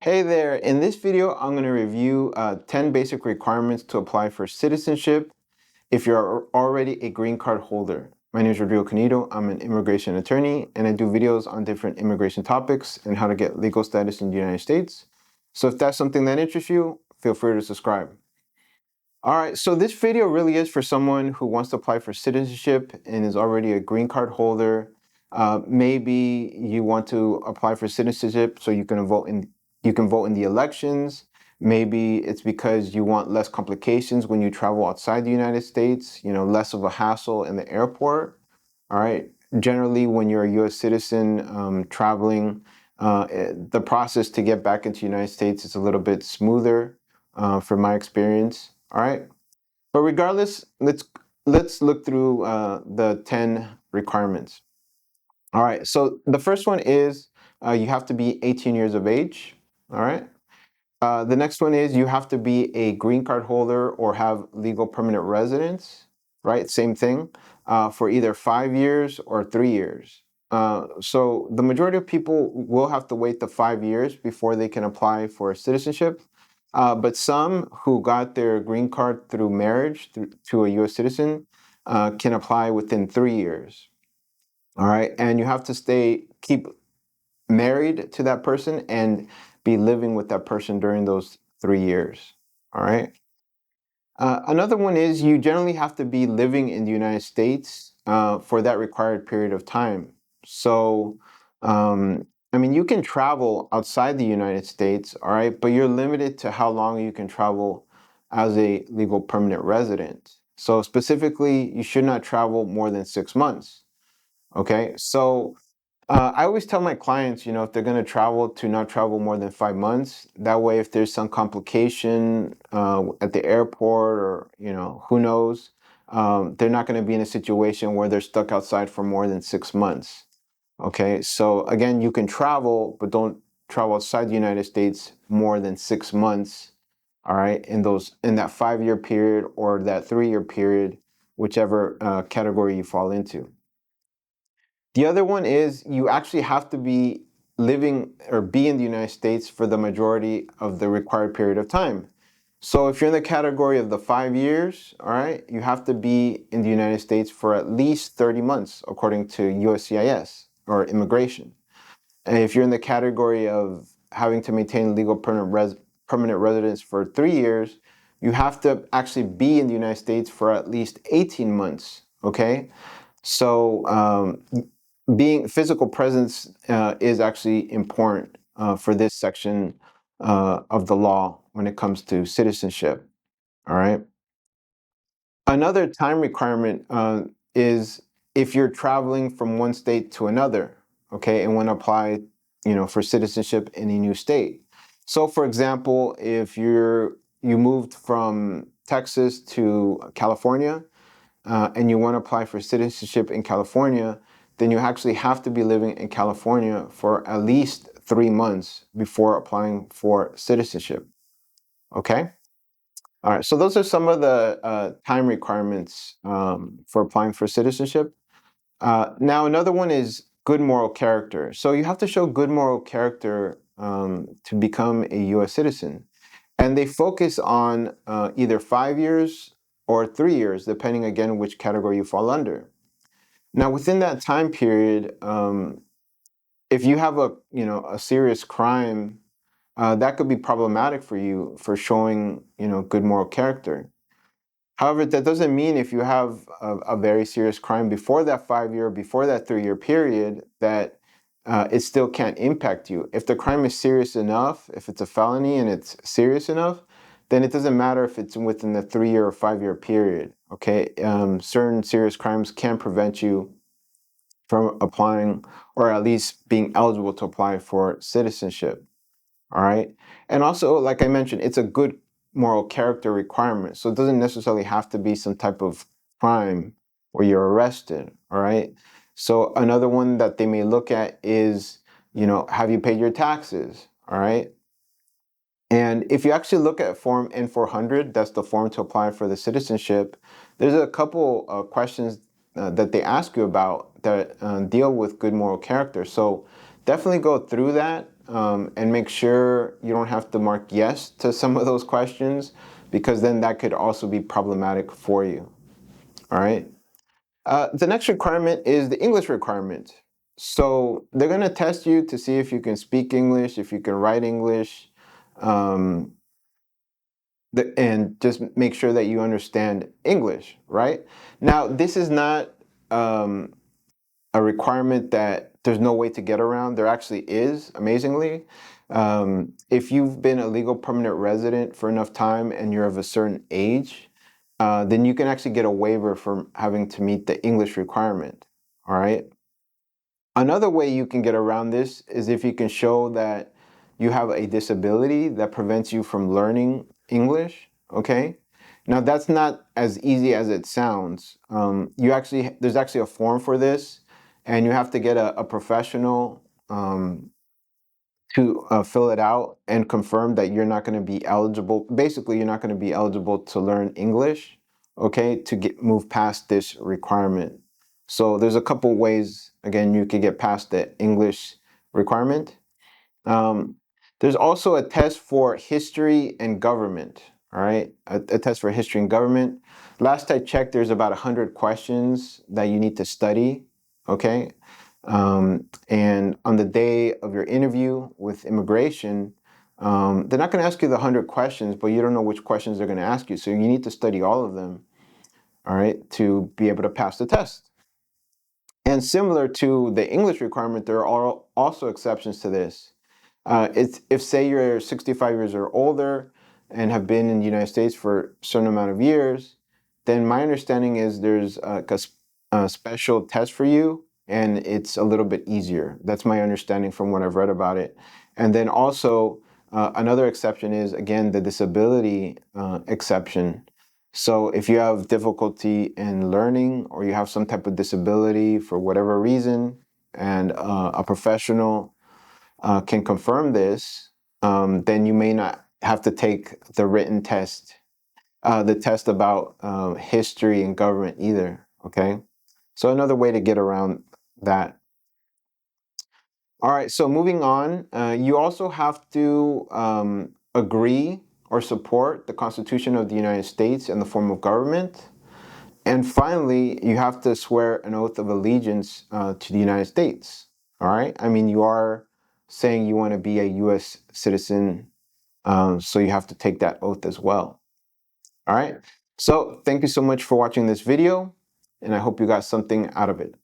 Hey there, in this video I'm going to review 10 basic requirements to apply for citizenship if you're already a green card holder. My name is Rodrigo Canido, I'm an immigration attorney and I do videos on different immigration topics and how to get legal status in the United States. So if that's something that interests you, feel free to subscribe. Alright, so this video really is for someone who wants to apply for citizenship and is already a green card holder. Maybe you want to apply for citizenship so you can vote in the elections. Maybe it's because you want less complications when you travel outside the United States, less of a hassle in the airport. All right. Generally, when you're a U.S. citizen traveling, the process to get back into the United States is a little bit smoother, from my experience. All right. But regardless, let's look through the 10 requirements. All right. So the first one is you have to be 18 years of age. All right. The next one is you have to be a green card holder or have legal permanent residence, right? Same thing, for either 5 years or 3 years. So the majority of people will have to wait the 5 years before they can apply for citizenship. But some who got their green card through marriage to a U.S. citizen can apply within 3 years. All right. And you have to keep married to that person and be living with that person during those 3 years. All right. Another one is you generally have to be living in the United States for that required period of time. So, I mean, you can travel outside the United States, all right, but you're limited to how long you can travel as a legal permanent resident. So, specifically, you should not travel more than 6 months. Okay. So, I always tell my clients, if they're going to travel, to not travel more than 5 months. That way, if there's some complication at the airport or, who knows, they're not going to be in a situation where they're stuck outside for more than 6 months. Okay, so again, you can travel, but don't travel outside the United States more than 6 months. All right, in that 5 year period or that 3 year period, whichever category you fall into. The other one is you actually have to be living or be in the United States for the majority of the required period of time. So if you're in the category of the 5 years, all right, you have to be in the United States for at least 30 months, according to USCIS or immigration. And if you're in the category of having to maintain legal permanent residence for 3 years, you have to actually be in the United States for at least 18 months, okay? So being physical presence is actually important for this section of the law when it comes to citizenship. All right. Another time requirement is if you're traveling from one state to another, okay, and want to apply, for citizenship in a new state. So, for example, if you moved from Texas to California, and you want to apply for citizenship in California, then you actually have to be living in California for at least 3 months before applying for citizenship. Okay? All right, so those are some of the time requirements for applying for citizenship. Now, another one is good moral character. So you have to show good moral character to become a U.S. citizen. And they focus on either 5 years or 3 years, depending again which category you fall under. Now, within that time period, if you have a serious crime, that could be problematic for you for showing good moral character. However, that doesn't mean if you have a very serious crime before that 5 year, before that 3 year period, that it still can't impact you. If the crime is serious enough, if it's a felony and it's serious enough, then it doesn't matter if it's within the 3 year or 5 year period. Okay, certain serious crimes can prevent you from applying or at least being eligible to apply for citizenship. All right. And also, like I mentioned, it's a good moral character requirement. So it doesn't necessarily have to be some type of crime where you're arrested. All right. So another one that they may look at is, have you paid your taxes? All right. And if you actually look at Form N-400, that's the form to apply for the citizenship, there's a couple of questions that they ask you about that deal with good moral character. So definitely go through that and make sure you don't have to mark yes to some of those questions, because then that could also be problematic for you. All right. The next requirement is the English requirement. So they're going to test you to see if you can speak English, if you can write English, um, and just make sure that you understand English, right? Now, this is not a requirement that there's no way to get around. There actually is, amazingly. If you've been a legal permanent resident for enough time and you're of a certain age, then you can actually get a waiver from having to meet the English requirement, all right? Another way you can get around this is if you can show that you have a disability that prevents you from learning English, okay? Now that's not as easy as it sounds. There's actually a form for this, and you have to get a professional to fill it out and confirm that you're not going to be eligible. Basically, you're not going to be eligible to learn English, okay, to move past this requirement. So there's a couple ways, again, you could get past the English requirement. Um, there's also a test for history and government, all right? A test for history and government. Last I checked, there's about 100 questions that you need to study, okay? And on the day of your interview with immigration, they're not going to ask you the 100 questions, but you don't know which questions they're going to ask you. So you need to study all of them, all right, to be able to pass the test. And similar to the English requirement, there are also exceptions to this. If say you're 65 years or older and have been in the United States for a certain amount of years, then my understanding is there's a special test for you, and it's a little bit easier. That's my understanding from what I've read about it. And then also another exception is, again, the disability exception. So if you have difficulty in learning, or you have some type of disability for whatever reason, and a professional can confirm this, then you may not have to take the written test, the test about history and government either, okay? So another way to get around that. All right, so moving on, you also have to agree or support the Constitution of the United States and the form of government. And finally, you have to swear an oath of allegiance to the United States. All right. I mean, you are saying you want to be a U.S. citizen, so you have to take that oath as well. All right. So thank you so much for watching this video, and I hope you got something out of it.